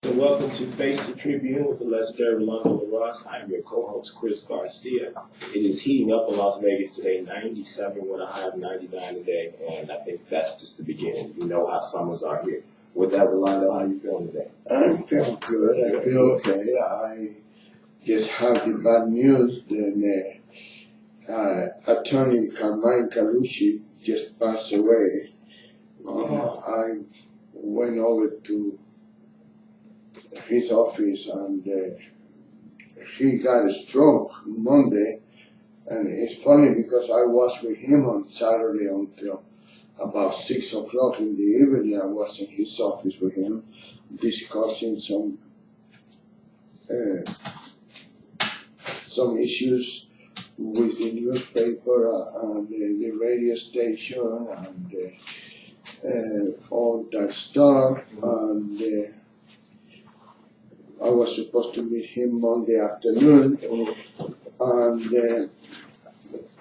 And welcome to Face the Tribune with the legendary Rolando Larraz. I'm your co-host, Chris Garcia. It is heating up in Las Vegas today, 97 with a high of 99 today, and I think that's just the beginning. You know how summers are here. With that, Rolando, how are you feeling today? I feel good. I feel okay. I just have the bad news that attorney Carmine Carucci just passed away. I went over to his office and he got a stroke Monday, and it's funny because I was with him on Saturday until about 6 o'clock in the evening. I was in his office with him discussing some issues with the newspaper and the radio station and all that stuff. And I was supposed to meet him Monday afternoon, and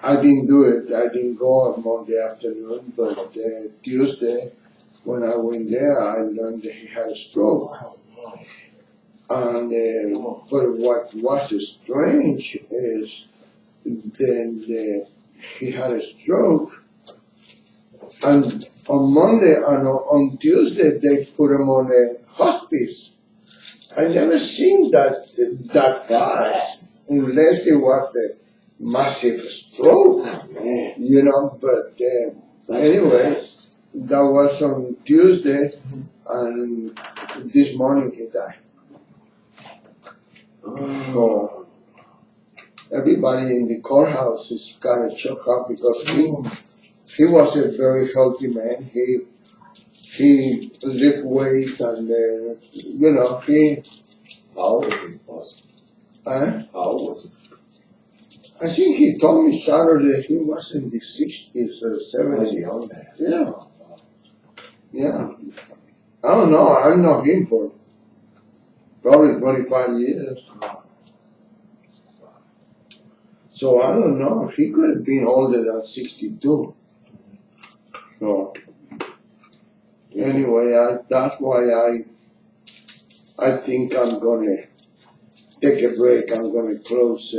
I didn't do it. I didn't go on Monday afternoon, but Tuesday, when I went there, I learned that he had a stroke. And but what was strange is then he had a stroke, and on Monday and on Tuesday they put him on a hospice. I never seen that fast, unless it was a massive stroke, you know. But anyway, that was on Tuesday, and this morning he died. So everybody in the courthouse is kind of shocked up because he was a very healthy man. He lift weight and, you know, How old was he? How old was he? I think he told me Saturday he was in the 60s or 70s. Young man. Yeah. Yeah. I don't know. I've known him for probably 25 years. So I don't know. He could have been older than 62. So anyway, that's why I think I'm gonna take a break. I'm gonna close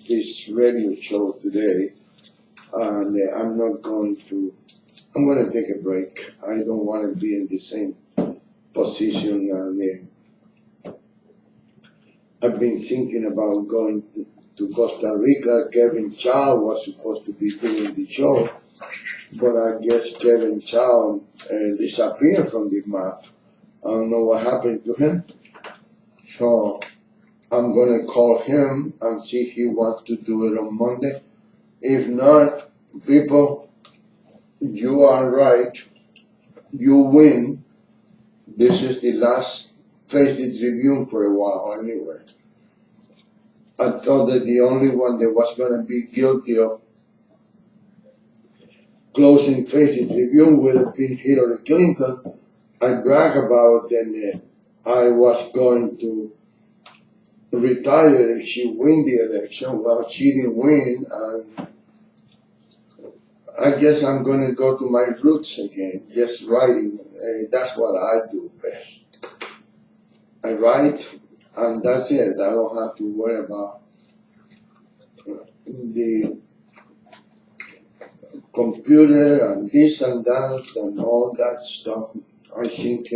this radio show today, and I'm gonna take a break. I don't want to be in the same position, and I've been thinking about going to Costa Rica. Kevin Chow was supposed to be doing the show, but I guess Kevin Chow disappeared from the map. I don't know what happened to him. So I'm going to call him and see if he wants to do it on Monday. If not, people, you are right. You win. This is the last Face the Tribune for a while anyway. I thought that the only one that was going to be guilty of closing Face the Tribune would have been Hillary Clinton. I brag about that I was going to retire if she win the election. Well, she didn't win, and I guess I'm going to go to my roots again, just writing. That's what I do best. I write, and that's it. I don't have to worry about the computer and this and that and all that stuff. I think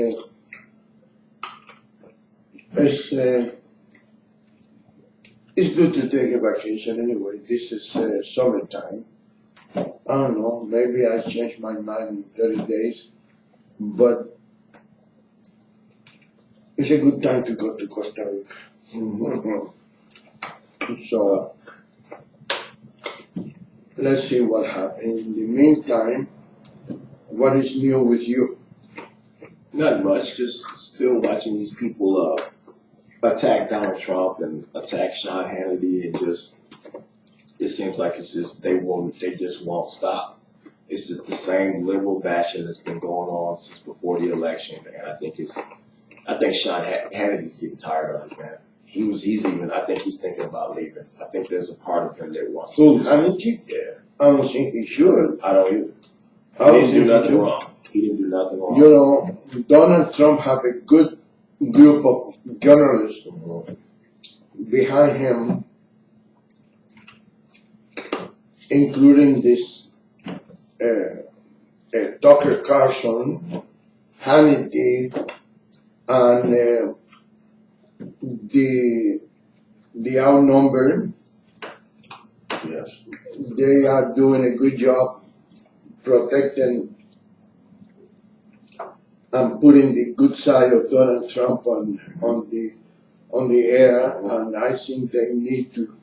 it's good to take a vacation anyway. This is summertime. I don't know, maybe I change my mind in 30 days, but it's a good time to go to Costa Rica. So let's see what happens. In the meantime, what is new with you? Not much, just still watching these people attack Donald Trump and attack Sean Hannity, and just it seems like it's just they just won't stop. It's just the same liberal bashing that's been going on since before the election, and I think Sean Hannity's getting tired of it, man. I think he's thinking about leaving. I think there's a part of him that wants to. Hannity? Yeah. I don't think he should. I don't either. He didn't do nothing wrong. You know, Donald Trump have a good group of journalists behind him, including this Tucker Carlson, Hannity, and the outnumbered. Yes. They are doing a good job protecting and putting the good side of Donald Trump on the air, and I think they need to.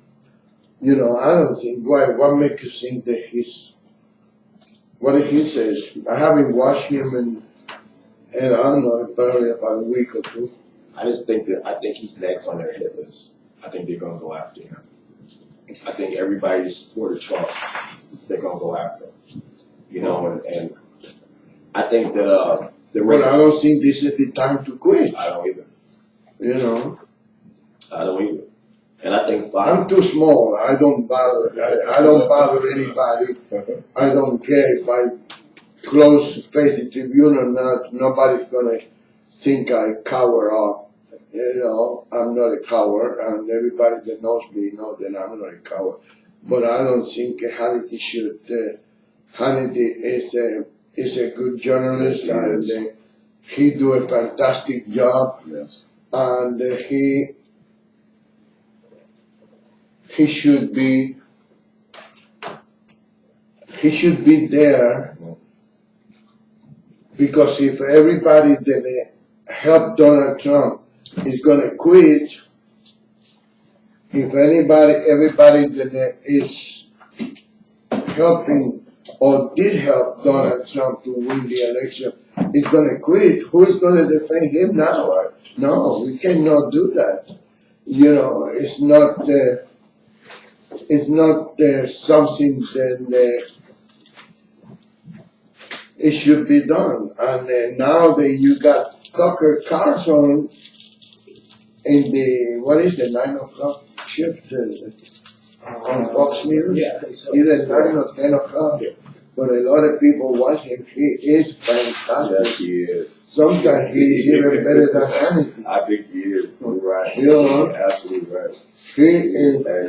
I don't think what makes you think that what did he say? I haven't watched him in I don't know, probably about a week or two. I think he's next on their hit list. I think they're gonna go after him. I think everybody who supported Trump, they're gonna go after him. And I think that But I don't think this is the time to quit. I don't either. I don't either. And I think Fox. I'm too small. I don't bother. I don't bother anybody. I don't care if I close face the Tribune or not. Nobody's gonna think I cower up. I'm not a coward, and everybody that knows me knows that I'm not a coward. But I don't think Hannity should. Hannity is a good journalist, and he do a fantastic job. Yes. And he should be there, because if everybody that helped Donald Trump is gonna quit, if everybody that is helping or did help Donald Trump to win the election is gonna quit, who's gonna defend him now? No, we cannot do that. It's not something that it should be done. And now that you got Tucker Carlson in the, what is the 9 o'clock shift on Fox News? Yeah, I think so. Either 9 or 10 o'clock. Yeah. But a lot of people watch him. He is fantastic. Yes, he is. Sometimes he's even better than Hannity. I think he is. You're right. You're absolutely right.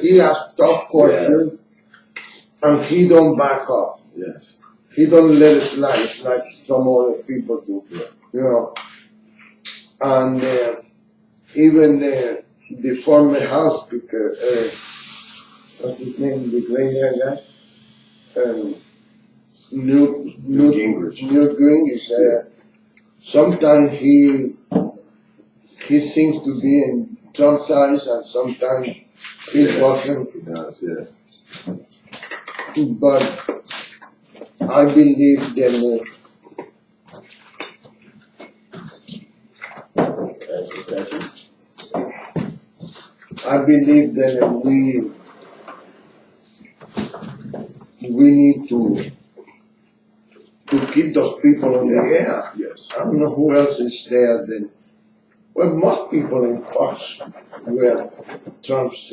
He has tough questions, and he don't back up. Yes. He don't let it slide like some other people do. And even the former House Speaker, what's his name, the gray hair guy? Newt Gingrich. Sometimes he seems to be in Trump's eyes, and sometimes he doesn't. He does, yeah. But I believe that. Thank you. I believe that we need to keep those people on the air. Yes. I don't know who else is there then. Well, most people in Fox were Trump's,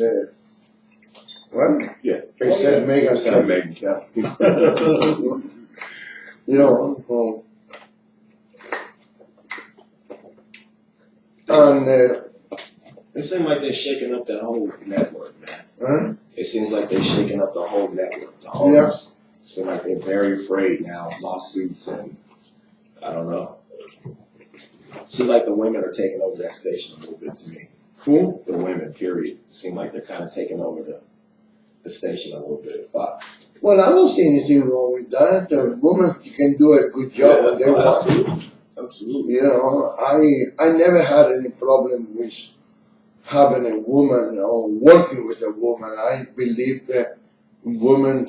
Yeah. except Megan. Except Megan Kelly. And it seems like they're shaking up that whole network, man. huh? It seems like they're shaking up the whole network. Yeah. Seems like they're very afraid now of lawsuits, and I don't know. Seems like the women are taking over that station a little bit to me. Who? The women, period. Seem like they're kind of taking over the station a little bit at Fox. Well, I don't see anything wrong with that. The women can do a good job when they want to. Absolutely. I never had any problem with having a woman or working with a woman. I believe that women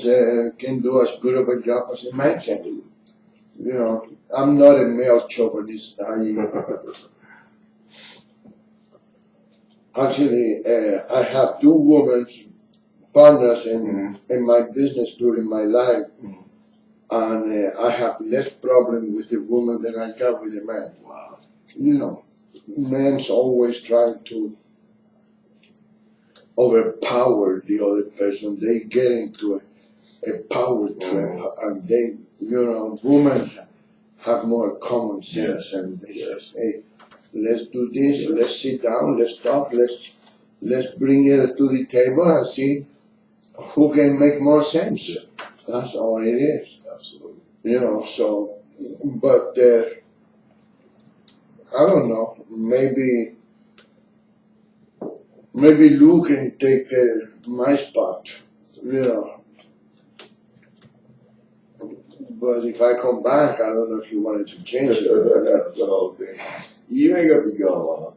can do as good of a job as a man can do. I'm not a male chauvinist. Actually, I have two women partners in my business during my life, and I have less problem with a woman than I got with a man. Wow. Men's always trying to overpower the other person. They get into a power trip, and women have more common sense, and they say, hey, let's do this, let's sit down, let's talk, let's bring it to the table and see who can make more sense. That's all it is. Absolutely. You know, so, but I don't know, maybe Lou can take my spot, you know. But if I come back, I don't know if he wanted to change it. That's the whole thing. You ain't gonna be gone long.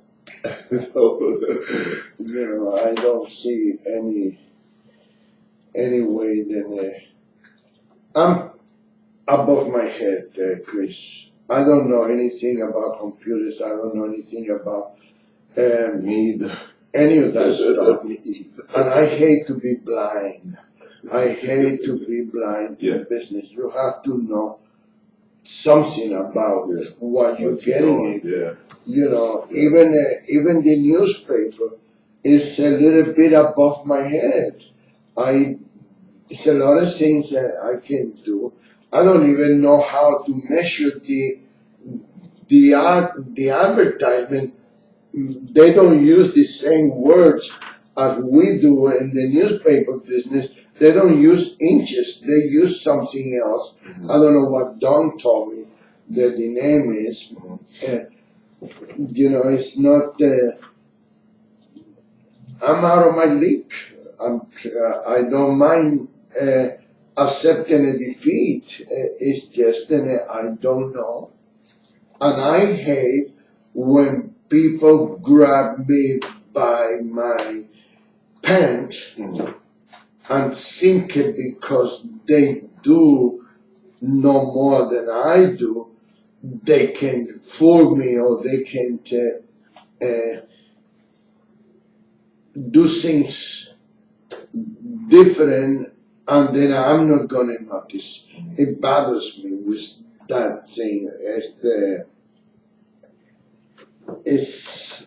You know, I don't see any way then I'm above my head, Chris. I don't know anything about computers. I don't know anything about Me either. any of that stuff. Me either. And I hate to be blind. I hate to be blind Yeah. in business. You have to know something about what you're getting in. Yeah. You know, even the newspaper is a little bit above my head. It's a lot of things that I can do. I don't even know how to measure the advertisement. They don't use the same words as we do in the newspaper business. They don't use inches. They use something else. Mm-hmm. I don't know what Don told me that the name is. You know, it's not. I'm out of my league. I don't mind accepting a defeat. It's just I don't know, and I hate when people grab me by my pants and think it because they do no more than I do, they can fool me or they can do things different, and then I'm not gonna notice. It bothers me with that thing. It's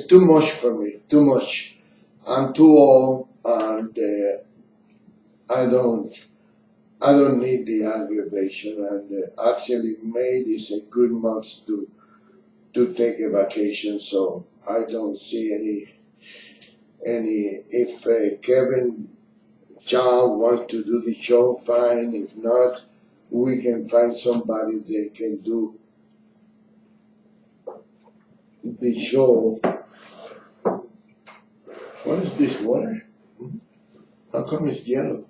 too much for me. Too much. I'm too old, and I don't need the aggravation. And actually, May is a good month to take a vacation. So I don't see any. If Kevin John wants to do the show, fine. If not, we can find somebody that can do the show. What is this water? How come it's yellow?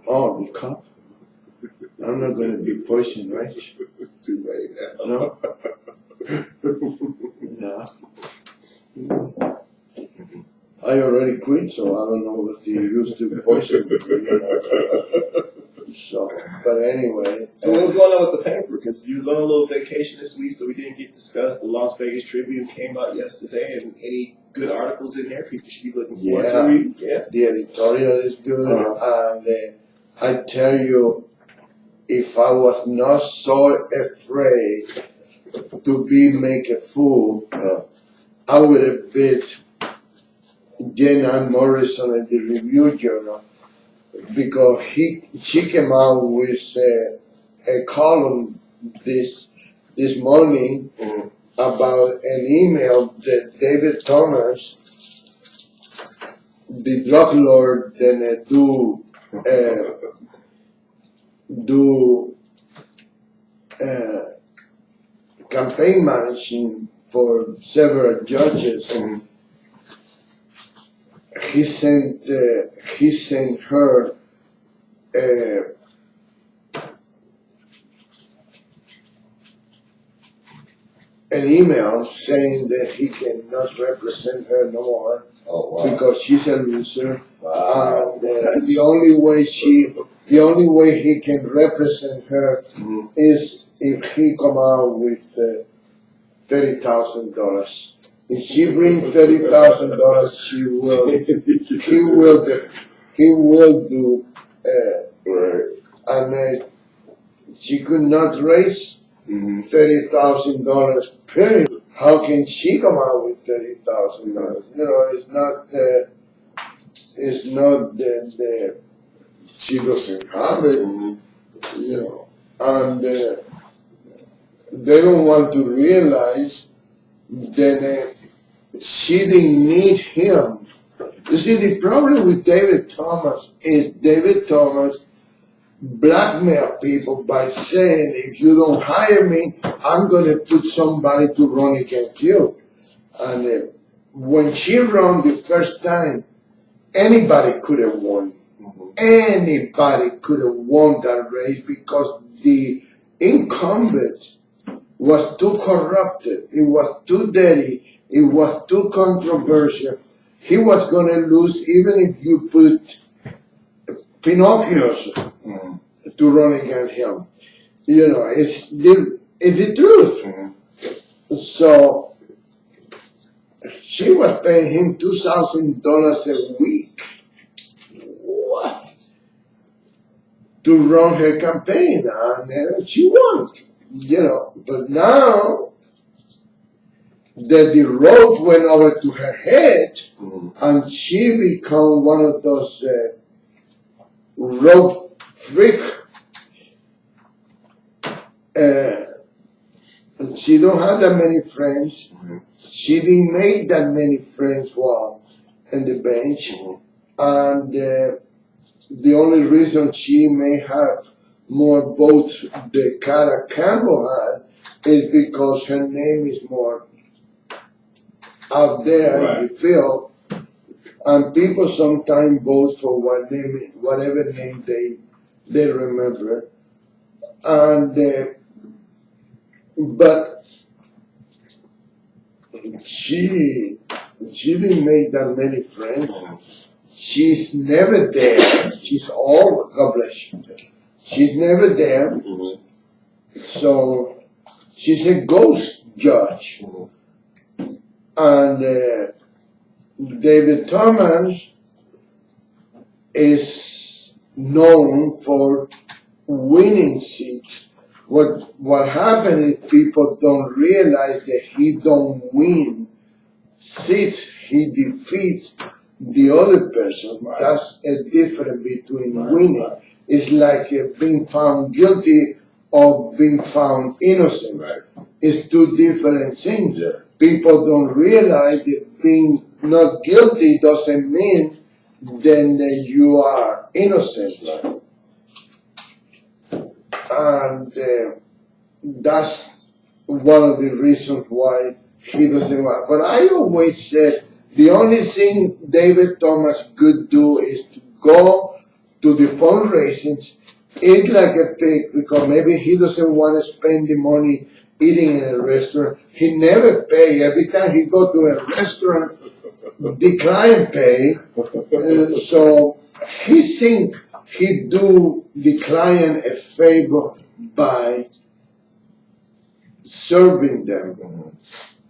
Oh, the cup. I'm not going to be poisoned, right? It's too late now. No. No. I already quit, so I don't know what they used to poison me. You know. So, but anyway. So what's going on with the paper? Because you was on a little vacation this week, so we didn't get discussed. The Las Vegas Tribune came out yesterday, and any good articles in there people should be looking forward to reading? Yeah. The editorial is good, and I tell you, if I was not so afraid to make a fool, I would have bid Jen Ann Morrison at the Review Journal, because she came out with a column this morning about an email that David Thomas, the drug lord, then do campaign managing for several judges. He sent her an email saying that he cannot represent her no more. Oh, wow. Because she's a loser. Wow. And the only way he can represent her is if he come out with $30,000. If she brings $30,000, he will do. Right. And she could not raise $30,000. Period. How can she come out with $30,000? You know, it's not that she doesn't have it. You know, and they don't want to realize that she didn't need him. You see, the problem with David Thomas is David Thomas blackmail people by saying, if you don't hire me, I'm going to put somebody to run against you. And when she ran the first time, anybody could have won. Anybody could have won that race because the incumbent was too corrupted. It was too dirty. It was too controversial. He was going to lose even if you put Pinocchios to run against him. You know, it's the truth. So she was paying him $2,000 a week. What? To run her campaign, and she won. You know, but now that the road went over to her head, and she become one of those road freak. She don't have that many friends. She didn't make that many friends while on the bench, and the only reason she may have more votes than Cara Campbell had is because her name is more out there in the field, and people sometimes vote for whatever name they remember, and but she didn't make that many friends. She's never there. She's all, God bless you. She's never there. So she's a ghost judge. And David Thomas is known for winning seats. What happened is people don't realize that he don't win seats. He defeats the other person. That's a difference between winning. It's like being found guilty or being found innocent. It's two different things. People don't realize that being not guilty doesn't mean then that you are innocent. And that's one of the reasons why he doesn't want. But I always said the only thing David Thomas could do is to go to the fundraisings, eat like a pig, because maybe he doesn't want to spend the money eating in a restaurant. He never pay. Every time he go to a restaurant, the client pay. So he think he do the client a favor by serving them.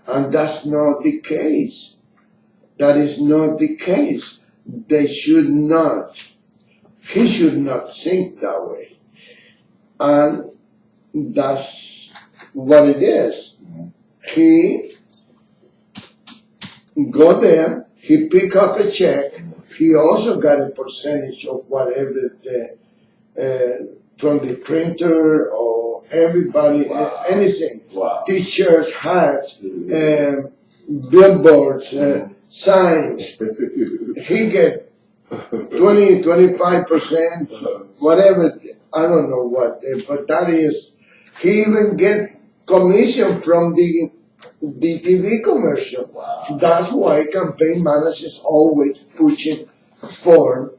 And that's not the case. That is not the case. They should not. He should not think that way. And that's what it is. He go there, he pick up a check, he also got a percentage of whatever from the printer or everybody, anything, t-shirts, hats, billboards, signs. He get 25%, whatever, I don't know what, but that is, he even get commission from the TV commercial. That's why campaign managers always pushing for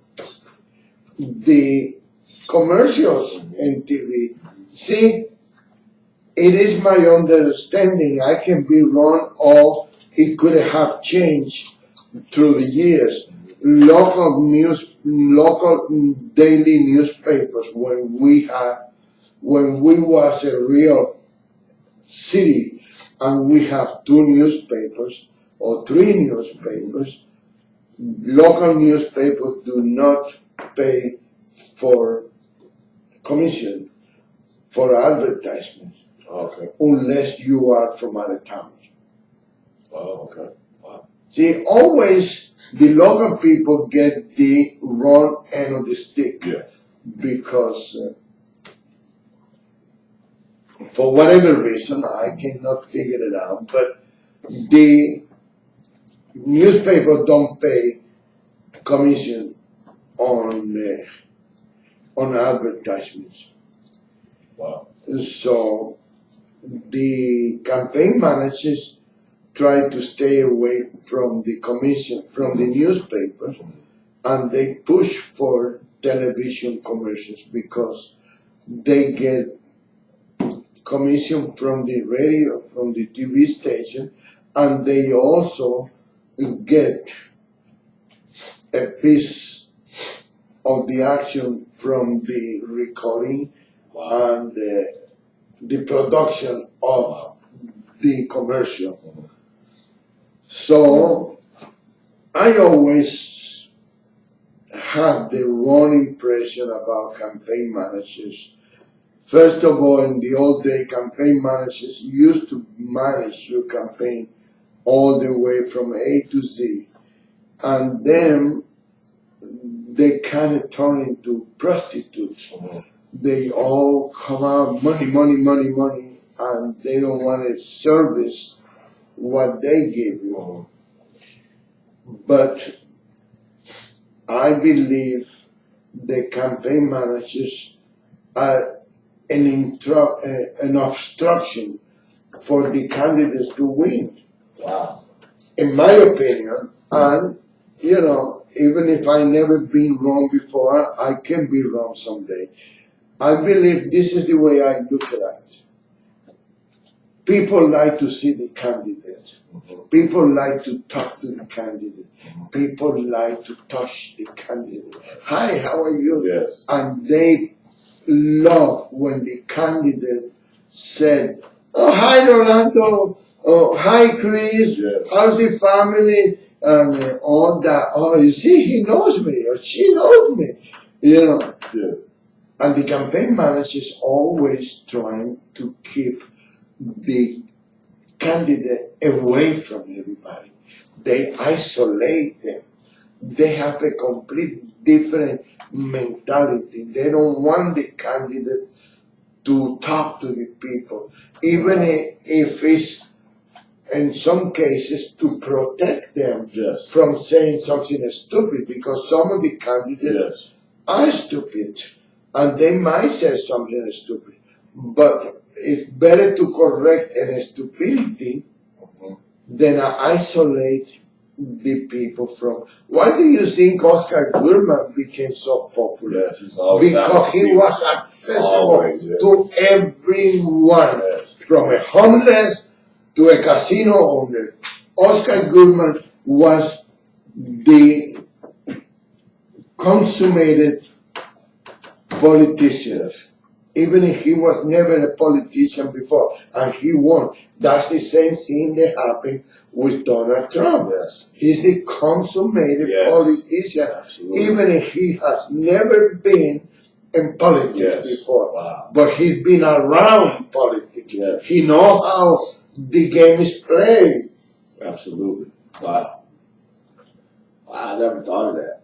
the commercials in TV. See, it is my understanding, I can be wrong, or it could have changed through the years. Local daily newspapers, when we was a real city, and we have 2 newspapers or 3 newspapers, local newspapers do not pay for commission for advertisement, unless you are from out of town. See, always the local people get the wrong end of the stick, because for whatever reason, I cannot figure it out, but the newspaper don't pay commission on advertisements. Wow. So the campaign managers try to stay away from the commission, from the newspaper, and they push for television commercials because they get commission from the radio, from the TV station, and they also get a piece of the action from the recording and the production of the commercial. So I always had the wrong impression about campaign managers. First of all, in the old day, campaign managers used to manage your campaign all the way from A to Z. And then they kind of turn into prostitutes. They all come out money, money, money, money, and they don't want to service what they give you. But I believe the campaign managers are an obstruction for the candidates to win. Wow. In my opinion, and you know, even if I never been wrong before, I can be wrong someday. I believe this is the way I look at it. People like to see the candidate. People like to talk to the candidate. People like to touch the candidate. Hi, how are you? Yes. And they love when the candidate said, "Oh, hi, Rolando. Oh, hi, Chris. Yes. How's the family?" And all that. Oh, you see, he knows me or she knows me. You know. Yeah. And the campaign manager is always trying to keep the candidate away from everybody. They isolate them. They have a complete different mentality. They don't want the candidate to talk to the people, even if it's in some cases to protect them Yes. from saying something stupid, because some of the candidates are stupid and they might say something stupid. But it's better to correct any stupidity than isolate the people from. Why do you think Oscar Gurman became so popular? Yes, he's always Because he was accessible always, yes. to everyone, Yes. from a homeless to a casino owner. Oscar Gurman was the consummated politician. Even if he was never a politician before, and he won. That's the same thing that happened with Donald Trump. Yes. He's the consummated Yes. politician, Absolutely. even if he has never been in politics Yes. before. Wow. But he's been around politics. Yes. He knows how the game is played. Absolutely. Wow. I never thought of that.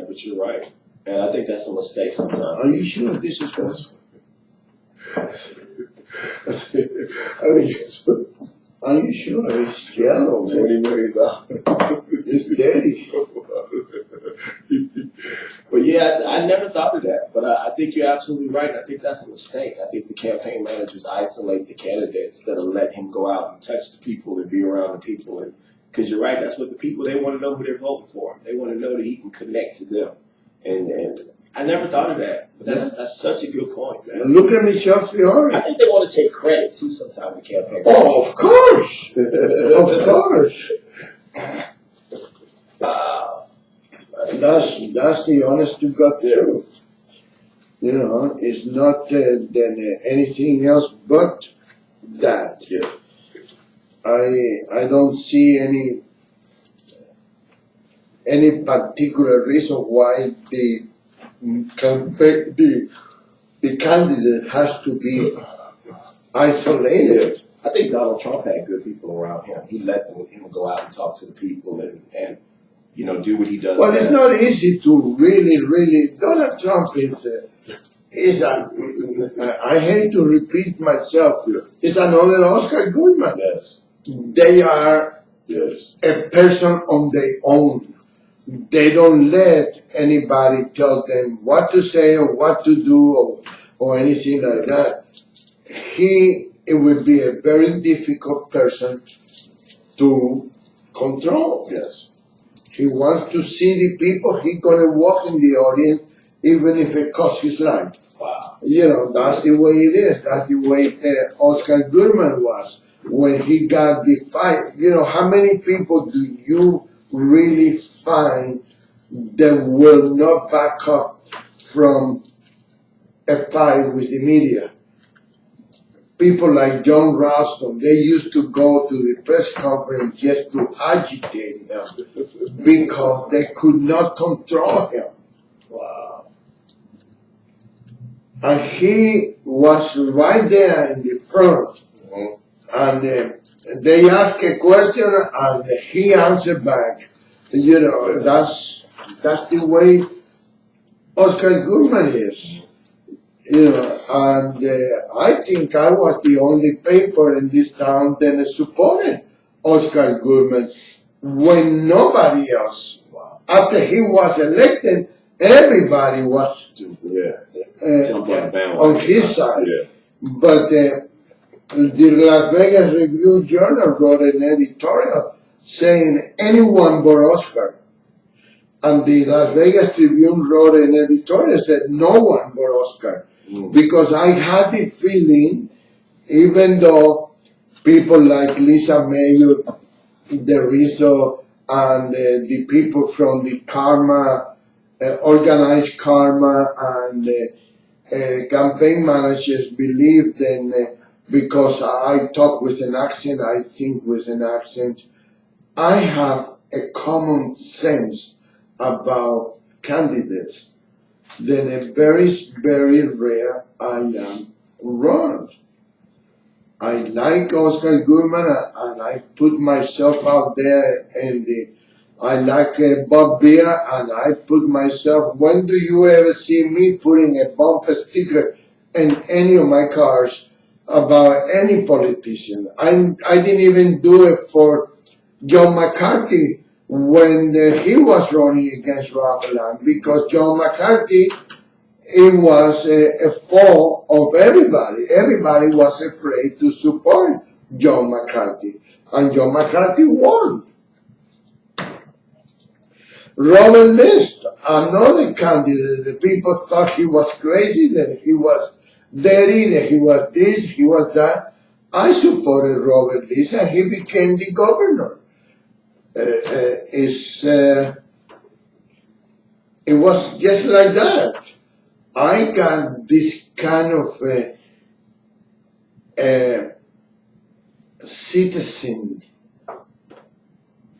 But you're right. And I think that's a mistake sometimes. Are you sure this is good? I think it's Are you sure? It's yellow, man. $20 million. It's dirty. But yeah, I never thought of that. But I think you're absolutely right. I think that's a mistake. I think the campaign managers isolate the candidate instead of let him go out and touch the people and be around the people. And because you're right, that's what the people, they want to know who they're voting for. They want to know that he can connect to them. And I never thought of that. But that's such a good point, man. Look at Michelle Fiore. I think they want to take credit too sometimes, the campaign. Oh, of course. Of course. Wow. That's the honest to God truth. You know, it's not than anything else but that. Yeah. I don't see any particular reason why the campaign, the candidate has to be isolated. I think Donald Trump had good people around him. He let him go out and talk to the people and you know, do what he does. Well, it's not easy to really, Donald Trump is I hate to repeat myself. It's another Oscar Goodman. Yes. They are a person on their own. They don't let anybody tell them what to say or what to do or anything like that. It would be a very difficult person to control. Yes. He wants to see the people. He's gonna walk in the audience, even if it costs his life. Wow. That's the way it is. That's the way Oscar Goodman was when he got the fight. How many people do you really find that will not back up from a fight with the media? People like John Ralston, they used to go to the press conference just to agitate him because they could not control him. Wow. And he was right there in the front. Mm-hmm. And they asked a question and he answered back. That's the way Oscar Goodman is. And I think I was the only paper in this town that supported Oscar Goodman when nobody else. Wow. After he was elected, everybody was on his side. Yeah. But the Las Vegas Review-Journal wrote an editorial saying anyone but Oscar. And the Las Vegas Tribune wrote an editorial that said no one but Oscar. Because I had the feeling, even though people like Lisa Mayer, the Rizzo, and the people from the Karma, organized Karma, and campaign managers believed in, because I talk with an accent, I think with an accent, I have a common sense about candidates. Then a very, very rare I am wrong. I like Oscar Goodman and I put myself out there I like Bob Beer and I put myself, when do you ever see me putting a bumper sticker in any of my cars about any politician? I didn't even do it for John McCarthy when he was running against Robert, because John McCarthy, it was a fall of everybody. Everybody was afraid to support John McCarthy, and John McCarthy won. Robert List, another candidate, the people thought he was crazy, that he was dirty, that he was this, he was that. I supported Robert List, and he became the governor. It was just like that. I got this kind of citizen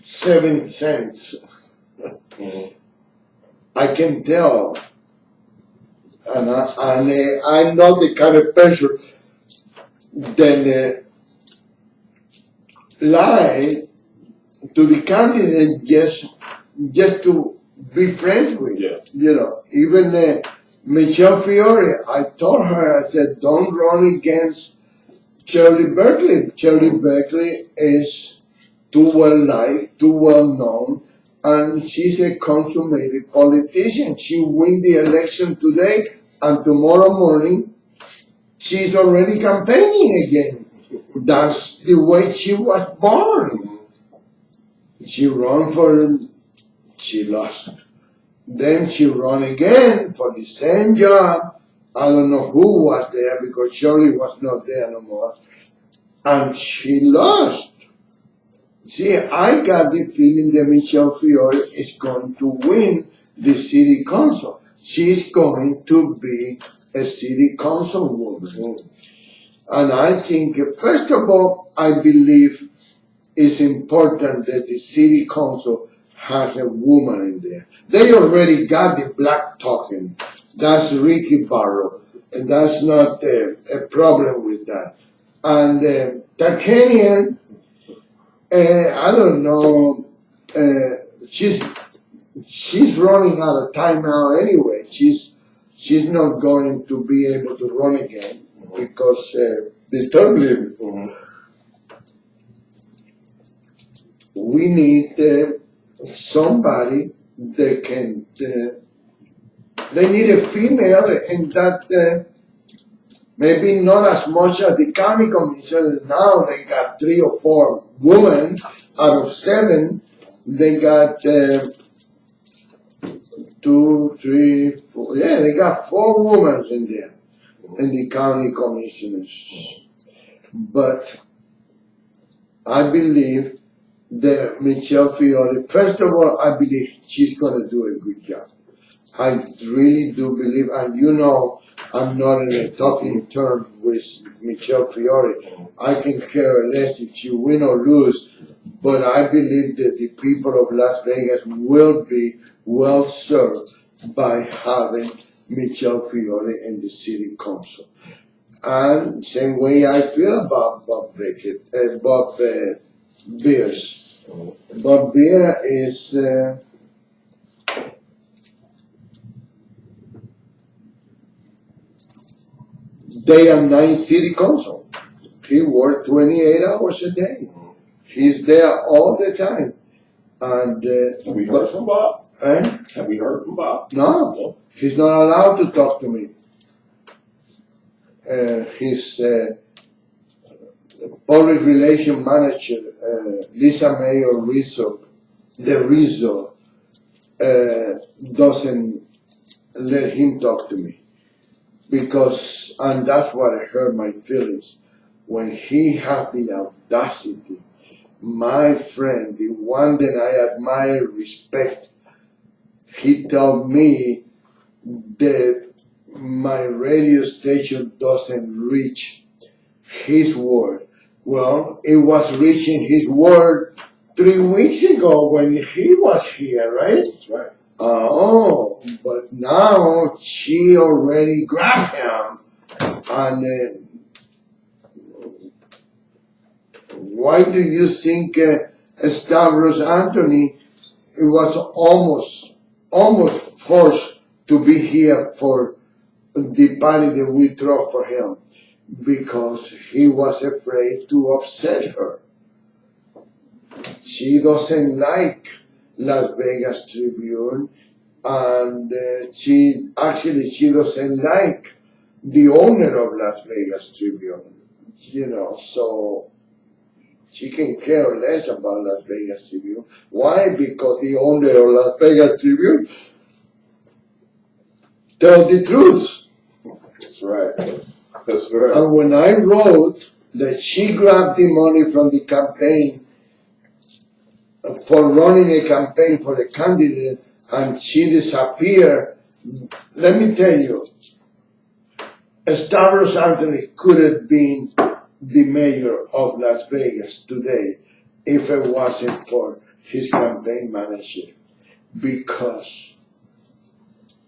7 cents. I can tell, and I'm not the kind of person that lie to the candidate just to be friends with. Even Michelle Fiore, I told her, I said, don't run against Shirley Berkeley. Shirley Berkeley is too well liked, too well known, and she's a consummated politician. She win the election today, and tomorrow morning, she's already campaigning again. That's the way she was born. She ran she lost. Then she ran again for the same job. I don't know who was there because Shirley was not there no more. And she lost. See, I got the feeling that Michelle Fiore is going to win the city council. She's going to be a city councilwoman. And I think, first of all, I believe it's important that the city council has a woman in there. They already got the black talking. That's Ricky Barrow. And that's not a problem with that. And Tarkanian, I don't know, she's running out of time now anyway. She's she's not going to be able to run again because the term limit. We need somebody that can. They need a female, and that maybe not as much as the county commission. Now they got 3 or 4 women out of 7. They got 2, 3, 4. Yeah, they got 4 women in there, in the county commissioners. But I believe that Michelle Fiore, first of all, I believe she's going to do a good job. I really do believe, and you know, I'm not in a talking term with Michelle Fiore. I can care less if she win or lose, but I believe that the people of Las Vegas will be well served by having Michelle Fiore in the city council. And same way I feel about Bob Beers. Bob Beer is day and night city council. He worked 28 hours a day. He's there all the time. And have we heard from Bob? Have we heard from Bob? No, he's not allowed to talk to me. His public relation manager, Lisa Mayor Rizzo, doesn't let him talk to me. Because, and that's what hurt my feelings, when he had the audacity, my friend, the one that I admire, respect, he told me that my radio station doesn't reach his word. Well, it was reaching his word 3 weeks ago when he was here, right? That's right. Oh, but now she already grabbed him. And why do you think Stavros Anthony was almost forced to be here for the party that we throw for him? Because he was afraid to upset her. She doesn't like Las Vegas Tribune, and she doesn't like the owner of Las Vegas Tribune, you know, so she can care less about Las Vegas Tribune. Why? Because the owner of Las Vegas Tribune tells the truth. That's right. That's right. And when I wrote that she grabbed the money from the campaign for running a campaign for a candidate and she disappeared, let me tell you, Stavros Anthony could have been the mayor of Las Vegas today if it wasn't for his campaign manager, because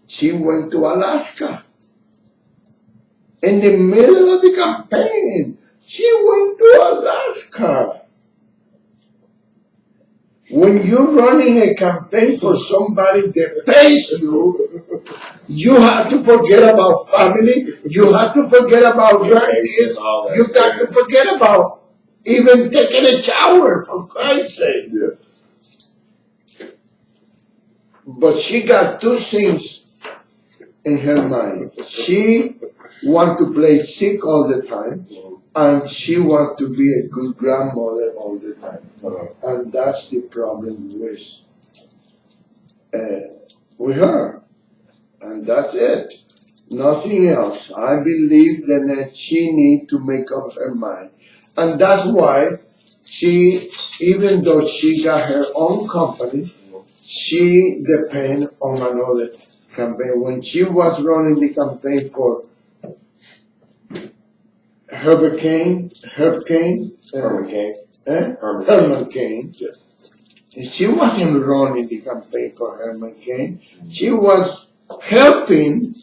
she went to Alaska in the middle of the campaign. She went to Alaska. When you're running a campaign for somebody that pays you, you have to forget about family, you have to forget about grandkids, you have to forget about even taking a shower, for Christ's sake. Yeah. But she got 2 things in her mind. She wants to play sick all the time, and she wants to be a good grandmother all the time. And that's the problem with her. And that's it. Nothing else. I believe that she needs to make up her mind. And that's why she, even though she got her own company, she depends on another campaign. When she was running the campaign for Herman Cain. Yes. She wasn't running the campaign for Herman Cain. She was helping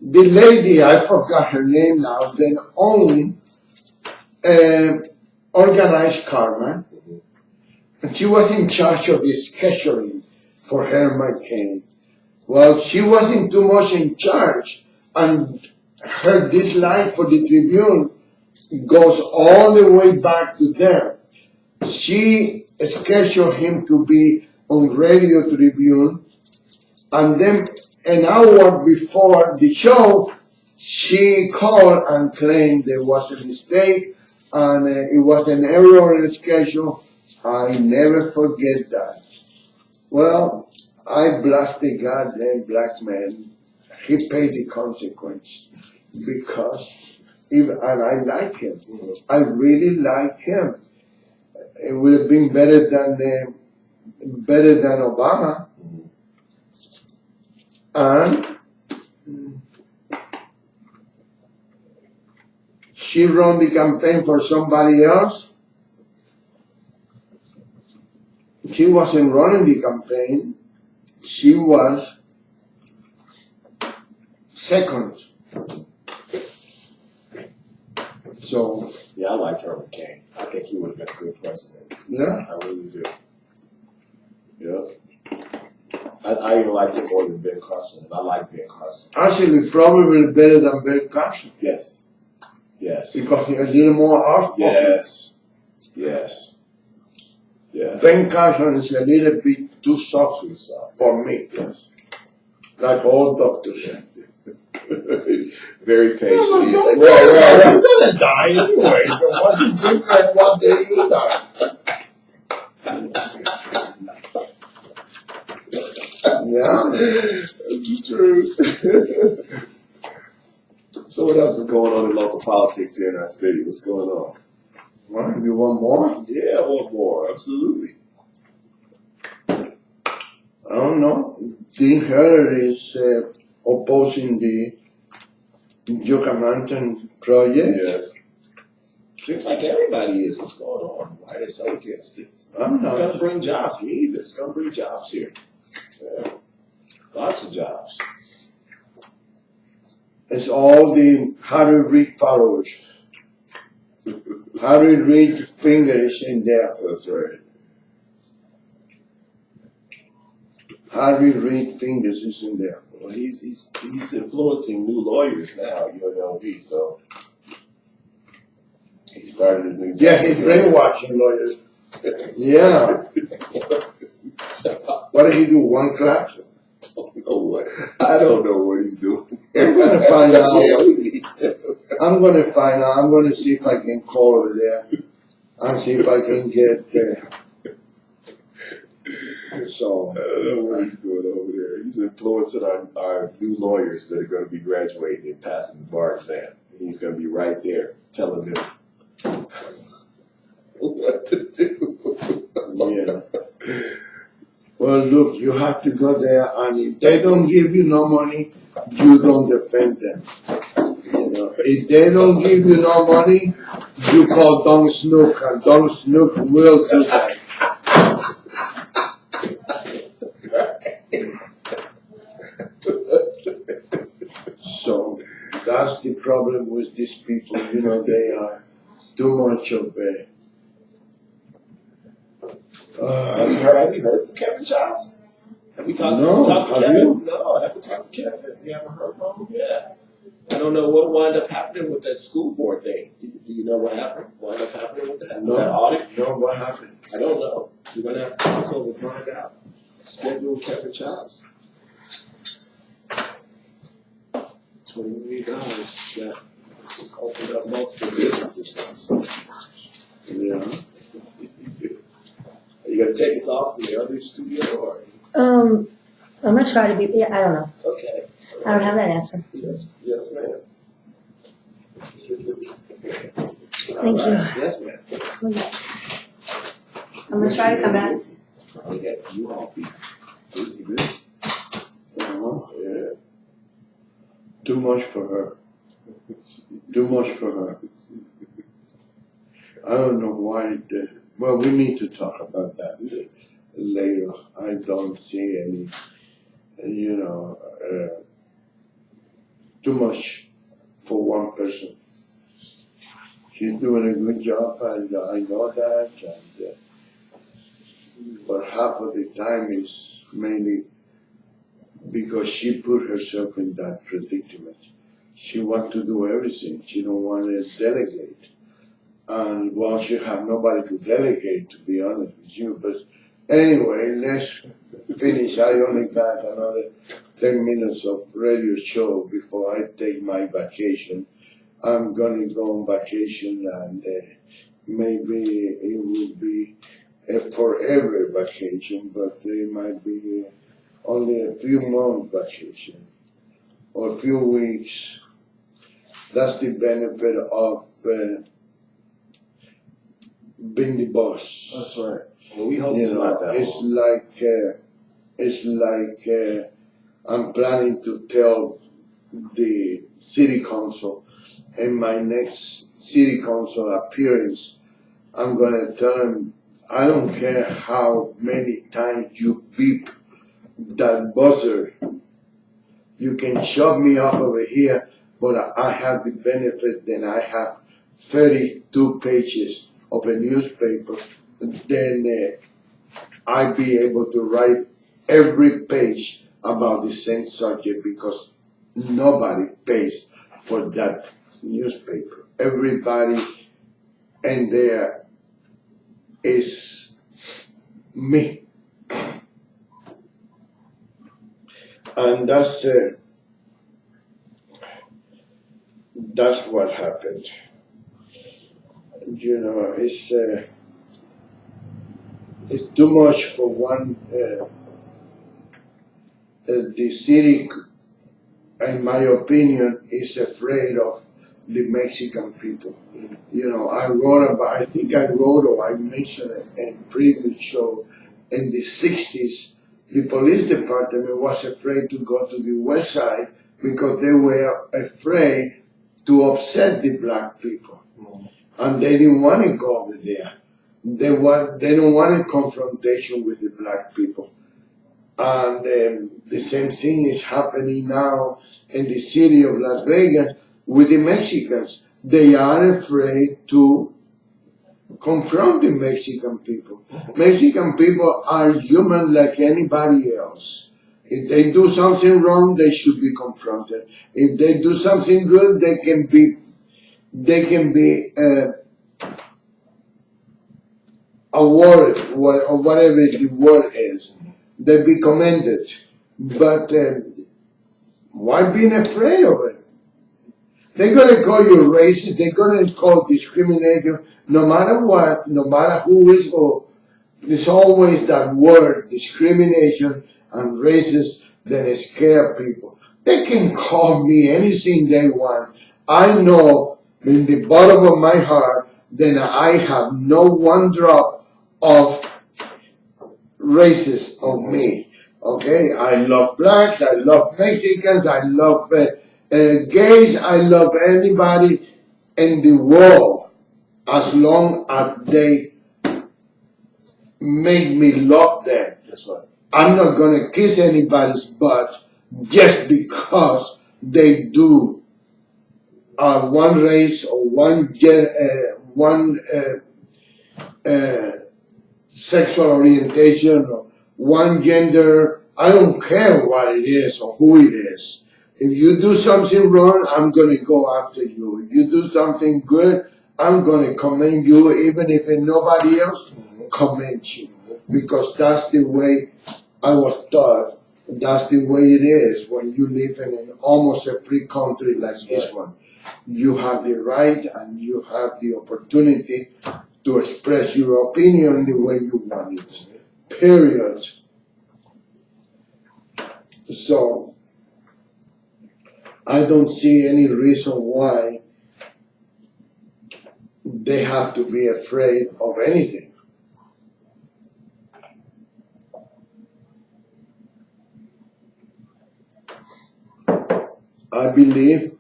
the lady, I forgot her name now, then owned Organized Karma. And she was in charge of the scheduling for Herman Cain. Well, she wasn't too much in charge And her dislike for the Tribune goes all the way back to there. She scheduled him to be on Radio Tribune, and then an hour before the show, she called and claimed there was a mistake and it was an error in the schedule. I never forget that. Well, I blast the goddamn black man. He paid the consequence because, and I like him. I really like him. It would have been better than Obama. And she ran the campaign for somebody else. She wasn't running the campaign. She was second. So yeah, I liked Herman Cain. I think he would have been a good president. yeah, I really do. Yeah. I even liked him more than Ben Carson, and I like Ben Carson. actually probably better than Ben Carson Yes. Yes. because he's a little more outspoken. Yes. Yes. Yes. Ben Carson is a little bit too soft for me. Yes. Like all doctors. Very patient. Well, he doesn't die anyway. What's the difference? What day you die? Yeah, That's true. So what else is going on in local politics here in our city? What's going on? well, you want more? Yeah, one more. Absolutely. I don't know. Dean Heller is opposing the Yucca Mountain project. Yes. Seems like everybody is. What's going on? Why are they so against it? I'm It's going not. to bring jobs. Me either. It's going to bring jobs here. Yeah. Lots of jobs. It's all the Harry Reid followers. Harry Reid fingers in there. That's right. Harry Reid fingers is in there. Well, he's influencing new lawyers now at UNLV, so he started his new job. Yeah, he's brainwashing lawyers. Yeah. What did he do? One class? I don't know what he's doing. I'm gonna find out. Yeah, we need to. I'm gonna find out. I'm gonna see if I can call over there and see if I can get so. I don't know what he's doing over there. He's influencing our new lawyers that are going to be graduating and passing the bar exam. He's going to be right there telling them what to do. Yeah. Well, look, you have to go there, and if they don't give you no money, you don't defend them. You know, if they don't give you no money, you call Don Snook, and Don Snook will do that. So that's the problem with these people. You know, they are too much of a. Have you heard from Kevin Childs? Have we talked, No, talked to have Kevin? you? No, I haven't talked to Kevin. You haven't heard from him? Yeah. I don't know what wound up happening with that school board thing. Do you know what happened? Wound up happening with that? No. That audit? No, what happened? I don't know. You're going to have to talk to him and find out. Schedule Kevin Childs. $20 million. Yeah. Opened up multiple businesses. Yeah. Are you going to take us off from the other studio or? I'm gonna try to be. Yeah, I don't know. Okay. I don't have that answer. Yes, yes, ma'am. Thank you. Yes, ma'am. I'm gonna try to come back. Okay, you all be busy, busy. Yeah. Too much for her. Too much for her. I don't know why. Well, we need to talk about that later. I don't see any, too much for one person. She's doing a good job, and I know that. But half of the time is mainly because she put herself in that predicament. She wants to do everything. She don't want to delegate. And well, she have nobody to delegate, to be honest with you. But anyway, let's finish. I only got another 10 minutes of radio show before I take my vacation. I'm gonna go on vacation, and maybe it will be a forever vacation, but it might be only a few months vacation or a few weeks. That's the benefit of being the boss. That's right. Well, we hope You it's not know, that it's like I'm planning to tell the city council in my next city council appearance. I'm gonna tell them, I don't care how many times you beep that buzzer. You can shove me up over here, but I have the benefit that I have 32 pages of a newspaper. Then I'd be able to write every page about the same subject because nobody pays for that newspaper. Everybody in there is me. And that's what happened. You know, it's too much for one. The city, in my opinion, is afraid of the Mexican people. You know, I wrote or I mentioned it in previous show, in the 60s, the police department was afraid to go to the west side because they were afraid to upset the black people. And they didn't want to go over there. They don't want a confrontation with the black people. And the same thing is happening now in the city of Las Vegas with the Mexicans. They are afraid to confront the Mexican people. Mexican people are human like anybody else. If they do something wrong, they should be confronted. If they do something good, they can be awarded, or whatever the word is. They be commended. But why being afraid of it? They're going to call you racist. They're going to call discrimination. No matter what, no matter who is who, there's always that word, discrimination and racist, that scare people. They can call me anything they want. I know in the bottom of my heart that I have no one drop of racist on me. Okay? I love blacks, I love Mexicans, I love gays, I love anybody in the world as long as they make me love them. That's right. I'm not gonna kiss anybody's butt just because they do one race or one sexual orientation or one gender. I don't care what it is or who it is. If you do something wrong, I'm gonna go after you. If you do something good, I'm gonna commend you, even if nobody else commends you, because that's the way I was taught. That's the way it is when you live in an almost a free country like this one. You have the right and you have the opportunity to express your opinion the way you want it. Period. So I don't see any reason why they have to be afraid of anything. I believe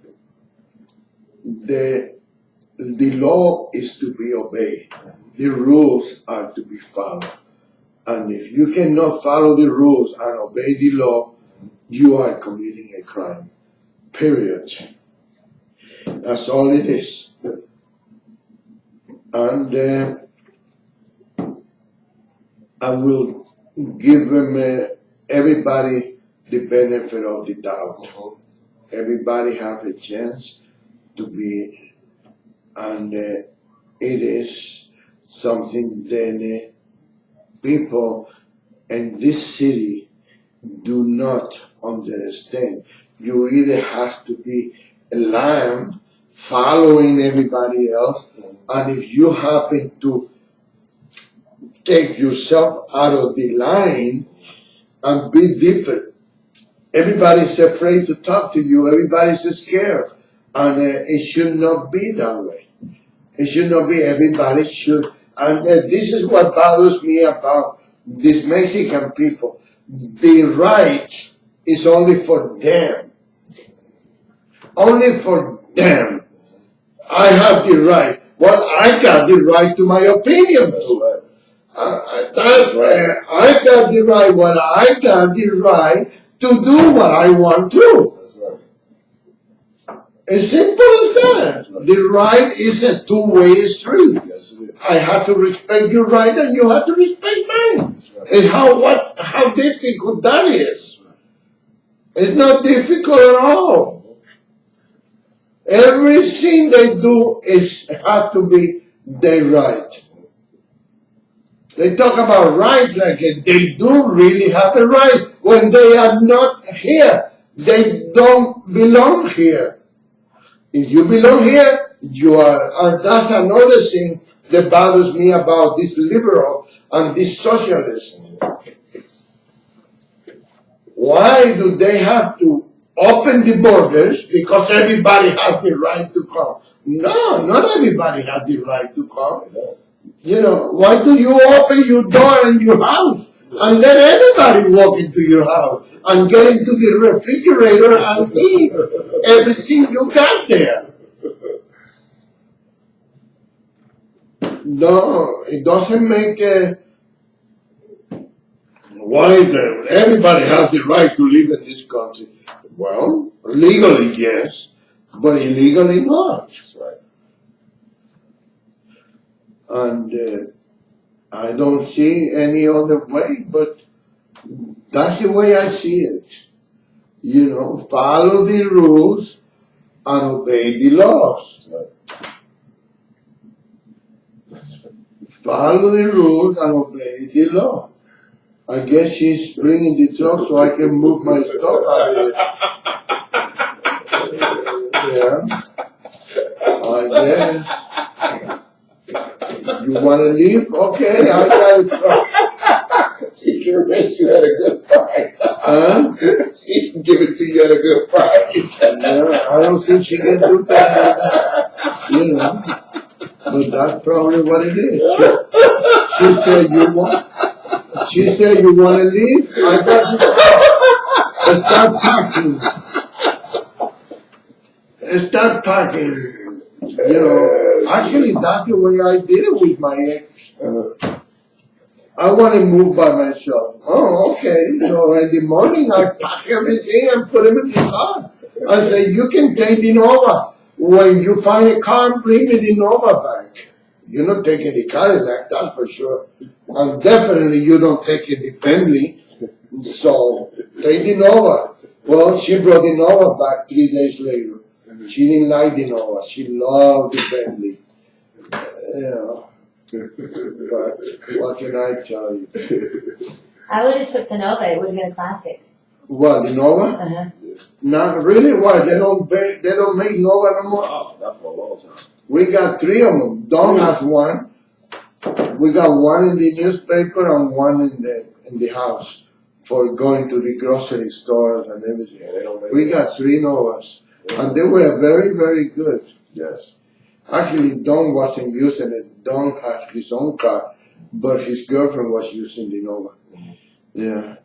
the law is to be obeyed. The rules are to be followed. And if you cannot follow the rules and obey the law, you are committing a crime. Period. That's all it is. And I will give them everybody the benefit of the doubt. everybody have a chance to be, and it is something that people in this city do not understand. You either have to be a lamb following everybody else, and if you happen to take yourself out of the line and be different, everybody's afraid to talk to you, everybody's scared, and it should not be that way. It should not be. Everybody should, and this is what bothers me about these Mexican people. The right is only for them. Only for them. I have the right. Well, I got the right to my opinion too. That's right. I got the right. Well, I got the right to do what I want to. That's right. As simple as that. The right is a two-way street. Yes, it is. I have to respect your right, and you have to respect mine. And how difficult that is. It's not difficult at all. Everything they do have to be their right. They talk about right like they do really have a right when they are not here. They don't belong here. If you belong here, you are. And that's another thing that bothers me about this liberal and this socialist. Why do they have to open the borders because everybody has the right to come? No, not everybody has the right to come. You know, why do you open your door in your house and let everybody walk into your house and get into the refrigerator and eat everything you got there? No, it doesn't make why everybody has the right to live in this country. Well, legally, yes, but illegally not. That's right. And I don't see any other way, but that's the way I see it. You know, follow the rules and obey the laws. That's right. Follow the rules and obey the law. I guess she's bringing the truck so I can move my stuff out of here. Yeah. I guess. You want to leave? Okay, I got a truck. She can rent you at a good price. Huh? She can give it to you at a good price. Yeah, I don't think she can do that. You know. But that's probably what it is. She said, She said, you want to leave? I got the truck. Start packing. Start packing. You know, actually, that's the way I did it with my ex. I want to move by myself. Oh, okay. So in the morning, I pack everything and put them in the car. I say, you can take the Nova. When you find a car, bring me the Nova back. You're not taking the Cadillac, that's for sure. And definitely you don't take it the Bentley. So take the Nova. Well, she brought the Nova back 3 days later. She didn't like the Nova. She loved the Bentley. But what can I tell you? I would have took the Nova. It would have been a classic. What, the Nova? Uh-huh. Not really. Why? They don't make Nova no more. Oh, that's for a long time. We got 3 of them. Don has one. We got one in the newspaper and one in the house for going to the grocery stores and everything. Yeah, they don't make We got 3 Novas, and they were very, very good. Yes. Actually, Don wasn't using it. Don had his own car, but his girlfriend was using the Nova. Yeah.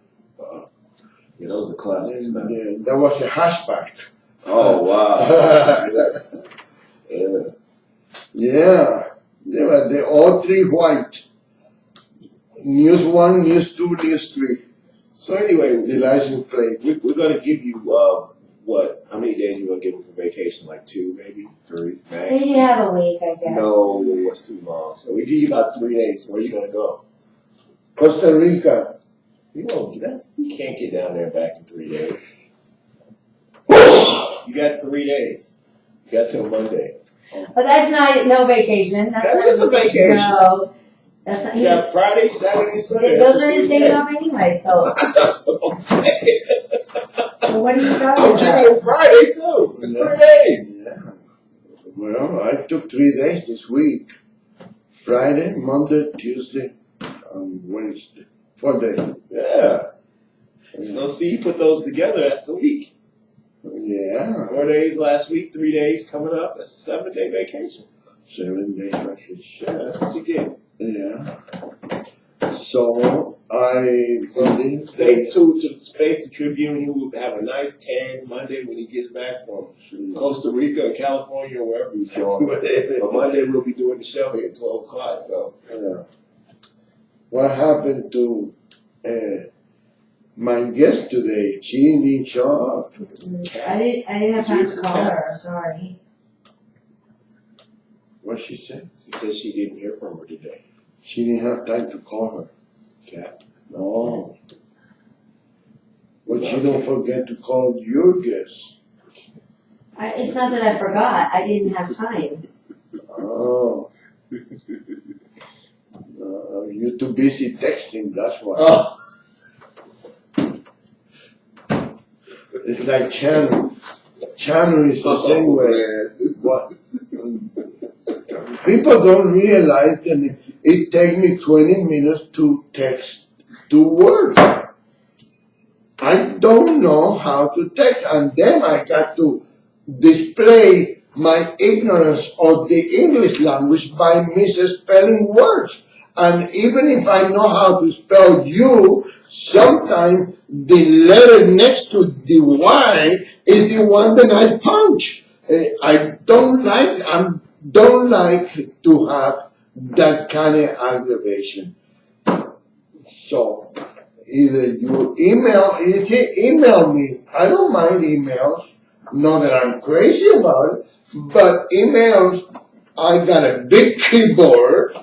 Yeah, those are classics. Yeah, that was a hatchback. Oh, wow. Yeah. Yeah. They're all 3 white. News 1, News 2, News 3. So anyway, The license plate. we're going to give you, how many days you going to give them for vacation? Like 2, maybe 3 max? Maybe have a week, I guess. No, it's too long. So we give you about 3 days. Where are you going to go? Costa Rica. You can't get down there and back in 3 days. You got 3 days. You got till Monday. But that's not no vacation. That's That not, is a vacation. No, that's not. You got Friday, Saturday, Sunday. Those are his days off anyway. So, That's what I'm saying. so what are you talking I'm about? giving him Friday too. It's 3 days. Yeah. Well, I took 3 days this week. Friday, Monday, Tuesday, and Wednesday. 4 days. Yeah. So see, you put those together, that's a week. Yeah. 4 days last week, 3 days coming up. That's a 7-day vacation. 7 days vacation. Yeah, that's what you get. Yeah. So I believe Stay tuned to Space the Tribune. He will have a nice tan Monday when he gets back from Costa Rica or California or wherever he's going. But Monday we'll be doing the show here at 12 o'clock. So Yeah. What happened to my guest today? She didn't show up. I didn't have time to call her. Sorry. What she said? she said she didn't hear from her today. She didn't have time to call her. Cat. No. But you don't forget to call your guest. It's not that I forgot. I didn't have time. Oh. You're too busy texting, that's why. Oh. It's like Channel. Channel is the same way. What? People don't realize that it takes me 20 minutes to text 2 words. I don't know how to text, and then I got to display my ignorance of the English language by misspelling words. And even if I know how to spell you, sometimes the letter next to the Y is the one that I punch. I don't like to have that kind of aggravation. So either you email me. I don't mind emails. Not that I'm crazy about it, but emails, I got a big keyboard,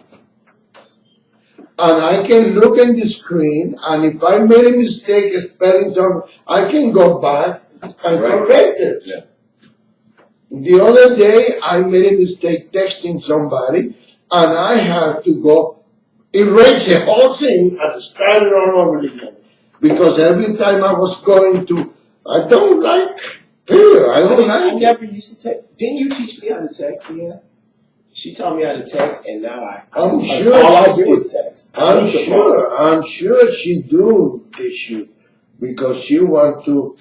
and I can look in the screen, and if I made a mistake spelling something, I can go back and correct it. Yeah. The other day, I made a mistake texting somebody, and I had to go erase the whole thing and start it all over again. Because every time I was going to, I don't like, period, I don't I like it. never used to text. Didn't you teach me how to text, yeah? She taught me how to text, and now I'm sure all I she do is text. I'm sure she do teach you, because she want to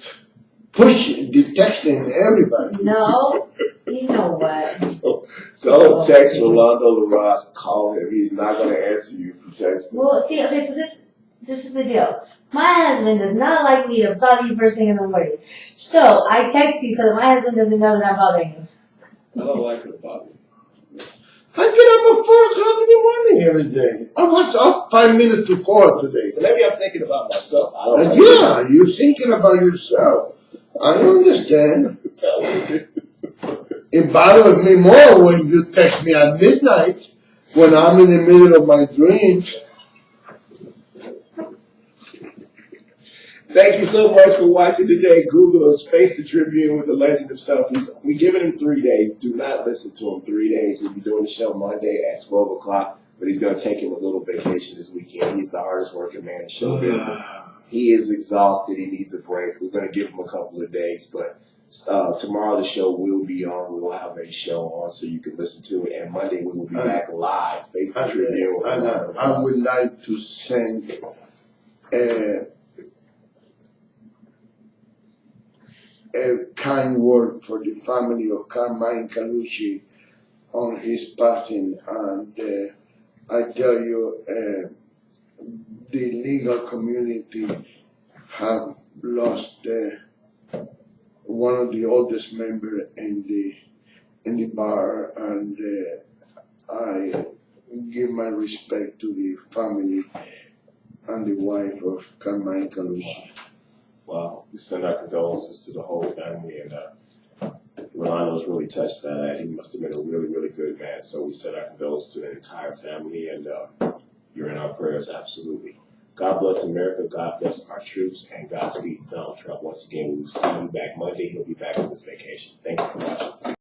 push the texting everybody. No, you know what? Don't text Rolando Larraz. Call him. He's not going to answer you if you text him. Well, see, okay, so this is the deal. My husband does not like me to bother you first thing in the morning. So I text you so that my husband doesn't know that I'm bothering you. I don't like it to bother you. I get up at 4 o'clock in the morning every day. I was up 5 minutes to 4 today. So maybe I'm thinking about myself. I don't like Yeah, you're thinking about yourself. I understand. it. It bothers me more when you text me at midnight when I'm in the middle of my dreams. Thank you so much for watching today. Google Space the Tribune with the legend himself. We're giving him 3 days. Do not listen to him. 3 days. We'll be doing the show Monday at 12 o'clock, but he's going to take him a little vacation this weekend. He's the hardest working man in show business. He is exhausted. He needs a break. We're going to give him a couple of days, but tomorrow the show will be on. We will have a show on so you can listen to it. And Monday we will be back live. Face the Tribune. I would like to send a kind word for the family of Carmine Calucci on his passing. And I tell you, the legal community have lost one of the oldest members in the bar, and I give my respect to the family and the wife of Carmine Calucci. Wow. We send our condolences to the whole family, and Rolando was really touched by that. He must have been a really, really good man. So we send our condolences to the entire family, and you're in our prayers, absolutely. God bless America. God bless our troops. And Godspeed to Donald Trump. Once again, we will see you back Monday. He'll be back from his vacation. Thank you for watching.